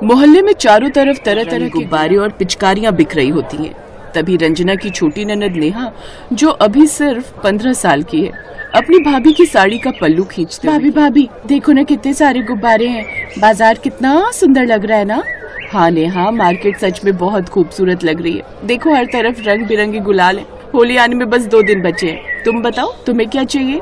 मोहल्ले में चारों तरफ तरह तरह के गुब्बारे और पिचकारियां बिक रही होती हैं। तभी रंजना की छोटी ननद नेहा, जो अभी सिर्फ 15 साल की है, अपनी भाभी की साड़ी का पल्लू खींचते भाभी भाभी देखो ना कितने सारे गुब्बारे हैं, बाजार कितना सुंदर लग रहा है ना। हाँ नेहा, मार्केट सच में बहुत खूबसूरत लग रही है। देखो हर तरफ रंग बिरंगे गुलाल है। होली आने में बस 2 दिन बचे हैं। तुम बताओ तुम्हें क्या चाहिए?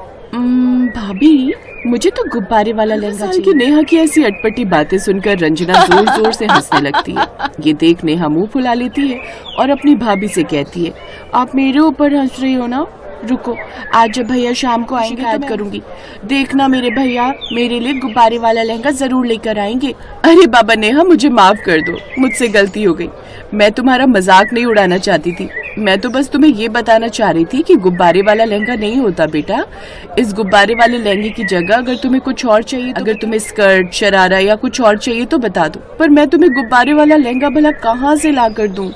भाभी मुझे तो गुब्बारे वाला लहंगा चाहिए। कि नेहा की ऐसी अटपटी बातें सुनकर रंजना जोर जोर से हंसने लगती है। ये देख नेहा मुंह फुला लेती है और अपनी भाभी से कहती है, आप मेरे ऊपर हंस रही हो ना? रुको, आज जब भैया शाम को आएंगे याद करूंगी। देखना मेरे भैया मेरे लिए गुब्बारे वाला लहंगा जरूर लेकर आएंगे। अरे बाबा नेहा, मुझे माफ कर दो, मुझसे गलती हो गई। मैं तुम्हारा मजाक नहीं उड़ाना चाहती थी। मैं तो बस तुम्हें ये बताना चाह रही थी कि गुब्बारे वाला लहंगा नहीं होता बेटा। इस गुब्बारे वाले लहंगे की जगह अगर तुम्हें कुछ और चाहिए, अगर तुम्हें स्कर्ट, शरारा या कुछ और चाहिए तो बता दो, पर मैं तुम्हें गुब्बारे वाला लहंगा भला कहाँ से ला कर दूं?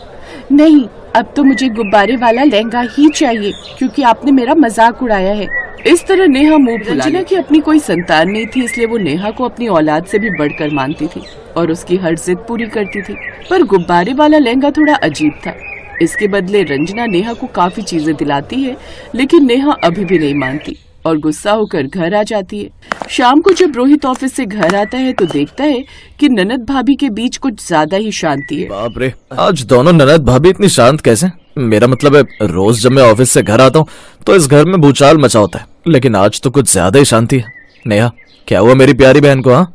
नहीं, अब तो मुझे गुब्बारे वाला लहंगा ही चाहिए, क्योंकि आपने मेरा मजाक उड़ाया है। इस तरह नेहा मुंह फुला। रंजना की अपनी कोई संतान नहीं थी, इसलिए वो नेहा को अपनी औलाद से भी बढ़कर मानती थी और उसकी हर जिद पूरी करती थी। पर गुब्बारे वाला लहंगा थोड़ा अजीब था। इसके बदले रंजना नेहा को काफी चीजें दिलाती है, लेकिन नेहा अभी भी नहीं मानती और गुस्सा होकर घर आ जाती है। शाम को जब रोहित ऑफिस से घर आता है तो देखता है कि ननद भाभी के बीच कुछ ज्यादा ही शांति है। बाप रे, आज दोनों ननद भाभी इतनी शांत कैसे? मेरा मतलब है, रोज जब मैं ऑफिस से घर आता हूँ तो इस घर में भूचाल मचा होता है, लेकिन आज तो कुछ ज्यादा ही शांति है। नेहा, क्या हुआ मेरी प्यारी बहन को? हाँ,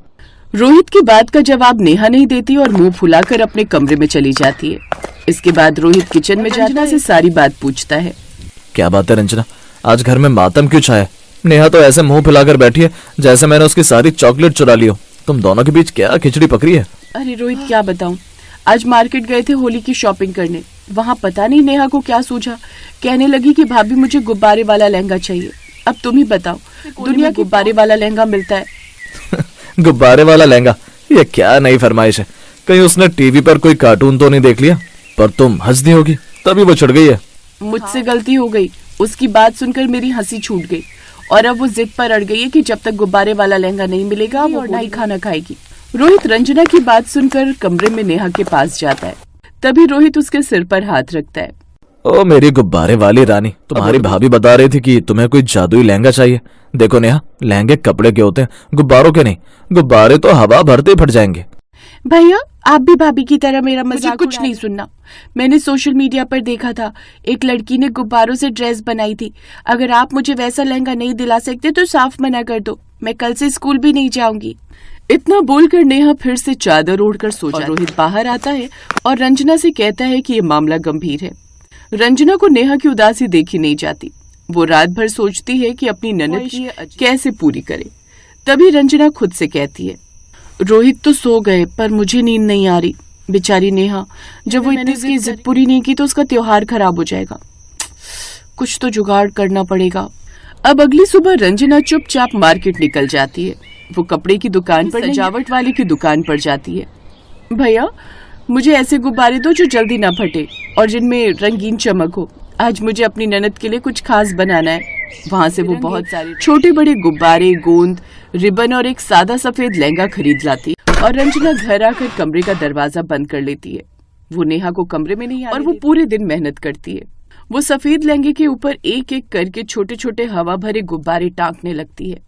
रोहित की बात का जवाब नेहा नहीं देती और मुंह फुलाकर अपने कमरे में चली जाती है। इसके बाद रोहित किचन में रंजना से सारी बात पूछता है। क्या बात है रंजना, आज घर में मातम क्यों छाया? नेहा तो ऐसे मुंह फुलाकर बैठी है जैसे मैंने उसकी सारी चॉकलेट चुरा ली हो। तुम दोनों के बीच क्या खिचड़ी पकड़ी है? अरे रोहित क्या बताऊं, आज मार्केट गए थे होली की शॉपिंग करने। वहाँ पता नहीं नेहा को क्या सूझा, कहने लगी कि भाभी मुझे गुब्बारे वाला लहंगा चाहिए। अब तुम ही बताओ, दुनिया गुब्बारे वाला लहंगा मिलता है? गुब्बारे वाला लहंगा, ये क्या नई फरमाइश है? कहीं उसने टीवी पर कोई कार्टून तो नहीं देख लिया? पर तुम हंस दी होगी तभी वो चिढ़ गई है। मुझसे गलती हो गई, उसकी बात सुनकर मेरी हंसी छूट गई और अब वो जिद पर अड़ गई है कि जब तक गुब्बारे वाला लहंगा नहीं मिलेगा वो नहीं खाना खाएगी। रोहित रंजना की बात सुनकर कमरे में नेहा के पास जाता है। तभी रोहित उसके सिर पर हाथ रखता है। ओ मेरी गुब्बारे वाली रानी, तुम्हारी भाभी बता रही थी कि तुम्हें कोई जादुई लहंगा चाहिए। देखो नेहा, लहंगे कपड़े के होते हैं, गुब्बारों के नहीं। गुब्बारे तो हवा भरते ही फट जाएंगे। भैया आप भी भाभी की तरह मेरा मजाक कुछ नहीं सुनना। मैंने सोशल मीडिया पर देखा था, एक लड़की ने गुब्बारों से ड्रेस बनाई थी। अगर आप मुझे वैसा लहंगा नहीं दिला सकते तो साफ मना कर दो, मैं कल से स्कूल भी नहीं जाऊंगी। इतना बोलकर नेहा फिर से चादर ओढ़कर सो जाती है। रोहित बाहर आता है और रंजना से कहता है कि ये मामला गंभीर है। रंजना को नेहा की उदासी देखी नहीं जाती। वो रात भर सोचती है कि अपनी ननद की कैसे पूरी करे। तभी रंजना खुद से कहती है, रोहित तो सो गए पर मुझे नींद नहीं आ रही। बेचारी नेहा, जब वो इतनी उसकी जिद पूरी नहीं की तो उसका त्योहार खराब हो जाएगा। कुछ तो जुगाड़ करना पड़ेगा। अब अगली सुबह रंजना चुपचाप मार्केट निकल जाती है। वो कपड़े की दुकान पर, सजावट वाले की दुकान पर जाती है। भैया मुझे ऐसे गुब्बारे दो जो जल्दी ना फटे और जिनमें रंगीन चमक हो। आज मुझे अपनी ननद के लिए कुछ खास बनाना है। वहाँ से वो बहुत सारे छोटे बड़े गुब्बारे, गोंद, रिबन और एक सादा सफेद लहंगा खरीद लाती और रंजना घर आकर कमरे का दरवाजा बंद कर लेती है। वो नेहा को कमरे में नहीं आने और वो पूरे दिन मेहनत करती है। वो सफेद लहंगे के ऊपर एक एक करके छोटे छोटे हवा भरे गुब्बारे टांकने लगती है।